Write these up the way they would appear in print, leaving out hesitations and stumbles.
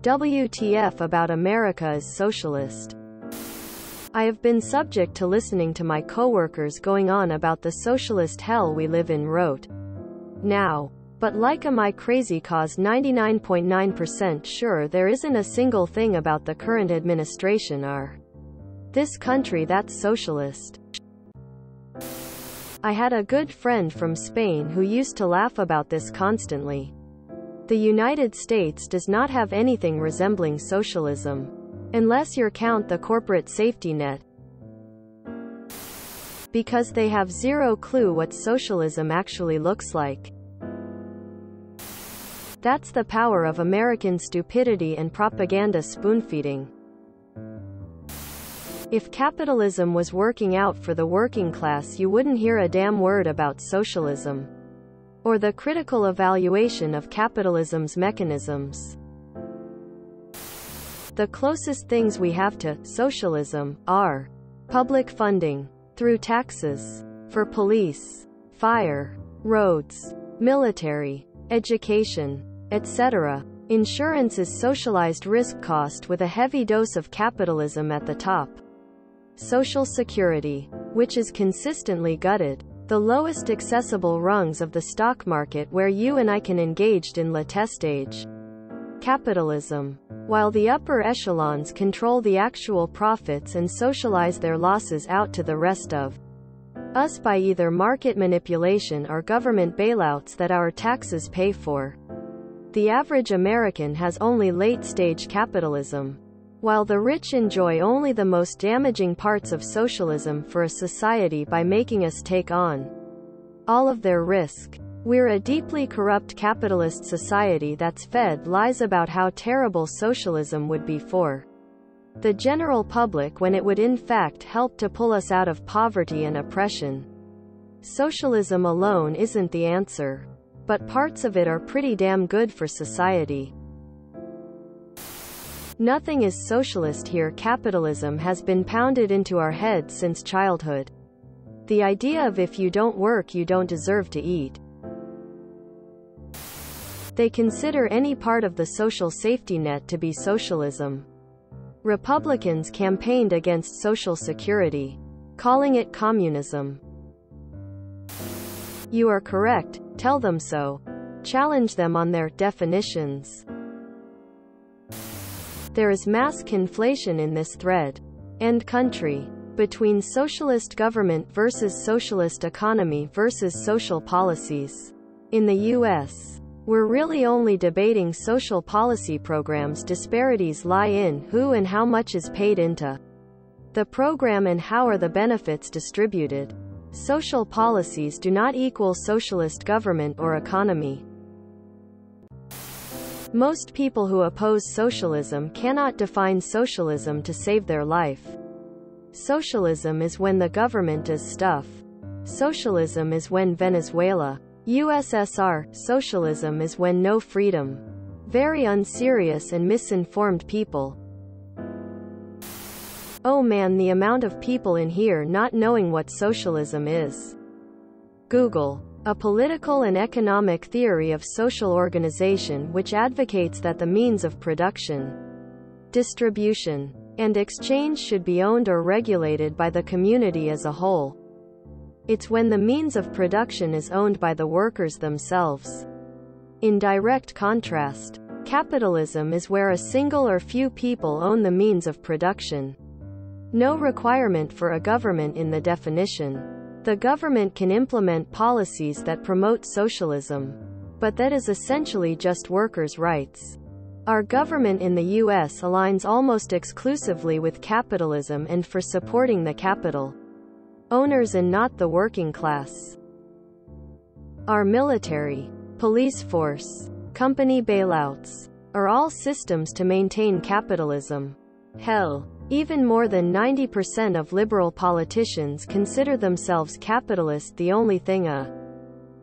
WTF about America is socialist. I have been subject to listening to my coworkers going on about the socialist hell we live in wrote. Now. But like am I crazy cause 99.9% sure there isn't a single thing about the current administration or this country that's socialist. I had a good friend from Spain who used to laugh about this constantly. The United States does not have anything resembling socialism. Unless you count the corporate safety net. Because they have zero clue what socialism actually looks like. That's the power of American stupidity and propaganda spoonfeeding. If capitalism was working out for the working class, you wouldn't hear a damn word about socialism. Or the critical evaluation of capitalism's mechanisms. The closest things we have to socialism are public funding, through taxes, for police, fire, roads, military, education, etc. Insurance is socialized risk cost with a heavy dose of capitalism at the top. Social Security, which is consistently gutted. The lowest accessible rungs of the stock market where you and I can engage in le testage. Capitalism. While the upper echelons control the actual profits and socialize their losses out to the rest of us by either market manipulation or government bailouts that our taxes pay for. The average American has only late-stage capitalism, while the rich enjoy only the most damaging parts of socialism for a society by making us take on all of their risk. We're a deeply corrupt capitalist society that's fed lies about how terrible socialism would be for the general public when it would in fact help to pull us out of poverty and oppression. Socialism alone isn't the answer, but parts of it are pretty damn good for society. Nothing is socialist here. Capitalism has been pounded into our heads since childhood. The idea of if you don't work you don't deserve to eat. They consider any part of the social safety net to be socialism. Republicans campaigned against Social Security, calling it communism. You are correct, tell them so. Challenge them on their definitions. There is mass conflation in this thread. End country. Between socialist government versus socialist economy versus social policies. In the U.S., we're really only debating social policy programs. Disparities lie in who and how much is paid into the program and how are the benefits distributed. Social policies do not equal socialist government or economy. Most people who oppose socialism cannot define socialism to save their life. Socialism is when the government does stuff. Socialism is when Venezuela, USSR. Socialism is when no freedom. Very unserious and misinformed people. Oh man, the amount of people in here not knowing what socialism is. Google. A political and economic theory of social organization which advocates that the means of production, distribution, and exchange should be owned or regulated by the community as a whole. It's when the means of production is owned by the workers themselves. In direct contrast, capitalism is where a single or few people own the means of production. No requirement for a government in the definition. The government can implement policies that promote socialism, but that is essentially just workers' rights. Our government in the U.S. aligns almost exclusively with capitalism and for supporting the capital owners and not the working class. Our military, police force, company bailouts are all systems to maintain capitalism. Hell, even more than 90% of liberal politicians consider themselves capitalist. The only thing a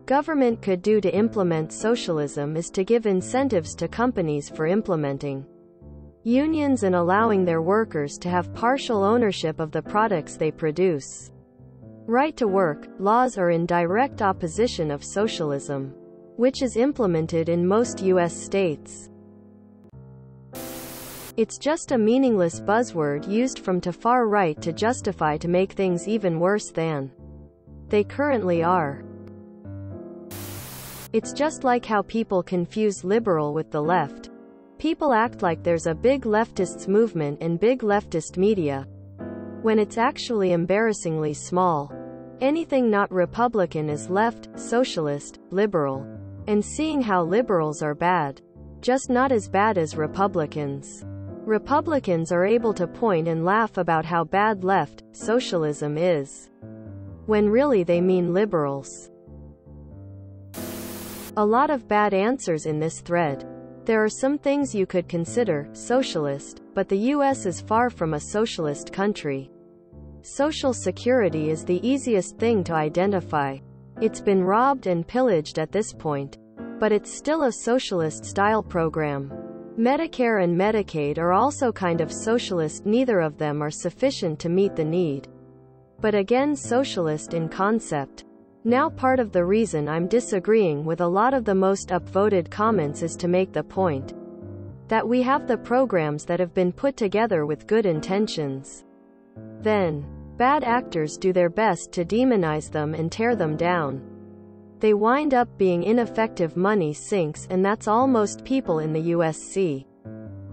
government could do to implement socialism is to give incentives to companies for implementing unions and allowing their workers to have partial ownership of the products they produce. Right to work laws are in direct opposition of socialism, which is implemented in most U.S. states. It's just a meaningless buzzword used from to far right to justify to make things even worse than they currently are. It's just like how people confuse liberal with the left. People act like there's a big leftists movement and big leftist media, when it's actually embarrassingly small. Anything not Republican is left, socialist, liberal. And seeing how liberals are bad. Just not as bad as Republicans. Republicans are able to point and laugh about how bad left, socialism is, when really they mean liberals. A lot of bad answers in this thread. There are some things you could consider socialist, but the US is far from a socialist country. Social Security is the easiest thing to identify. It's been robbed and pillaged at this point, but it's still a socialist-style program. Medicare and Medicaid are also kind of socialist. Neither of them are sufficient to meet the need, but again socialist in concept. Now part of the reason I'm disagreeing with a lot of the most upvoted comments is to make the point that we have the programs that have been put together with good intentions. Then, bad actors do their best to demonize them and tear them down. They wind up being ineffective. Money sinks, and that's all most people in the US see.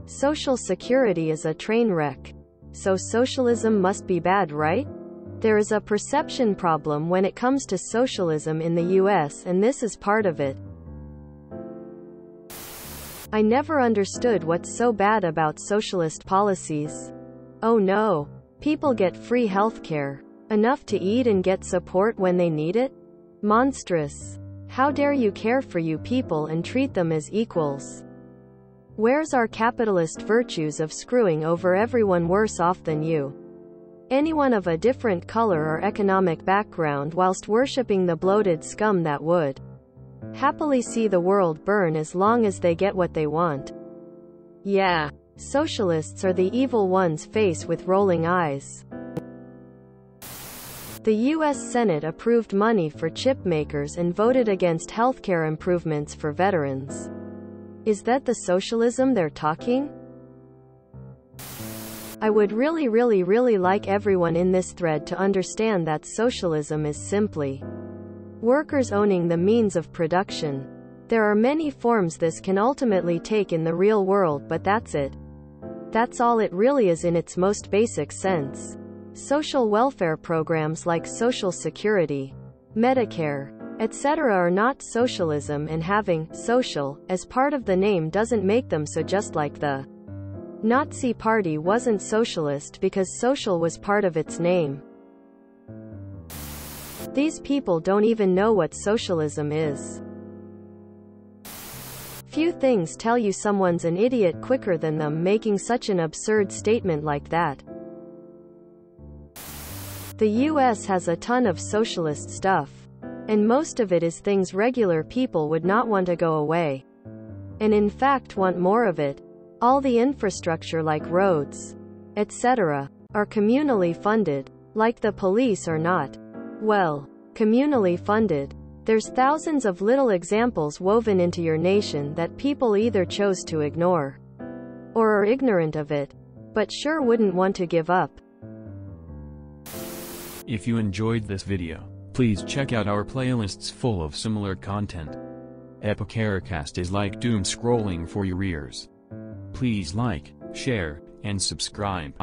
Social Security is a train wreck. So socialism must be bad, right? There is a perception problem when it comes to socialism in the US, and this is part of it. I never understood what's so bad about socialist policies. Oh no. People get free healthcare. Enough to eat and get support when they need it? Monstrous. How dare you care for you people and treat them as equals? Where's our capitalist virtues of screwing over everyone worse off than you? Anyone of a different color or economic background, whilst worshipping the bloated scum that would happily see the world burn as long as they get what they want. Yeah. Socialists are the evil ones, face with rolling eyes. The US Senate approved money for chip makers and voted against healthcare improvements for veterans. Is that the socialism they're talking? I would really like everyone in this thread to understand that socialism is simply workers owning the means of production. There are many forms this can ultimately take in the real world, but that's it. That's all it really is in its most basic sense. Social welfare programs like Social Security, Medicare, etc. are not socialism, and having social as part of the name doesn't make them so, just like the Nazi Party wasn't socialist because social was part of its name. These people don't even know what socialism is. Few things tell you someone's an idiot quicker than them making such an absurd statement like that. The US has a ton of socialist stuff, and most of it is things regular people would not want to go away, and in fact want more of it. All the infrastructure like roads, etc., are communally funded, like the police are not. Well, communally funded. There's thousands of little examples woven into your nation that people either chose to ignore or are ignorant of it, but sure wouldn't want to give up. If you enjoyed this video, please check out our playlists full of similar content. Epicaricast is like doom scrolling for your ears. Please like, share, and subscribe.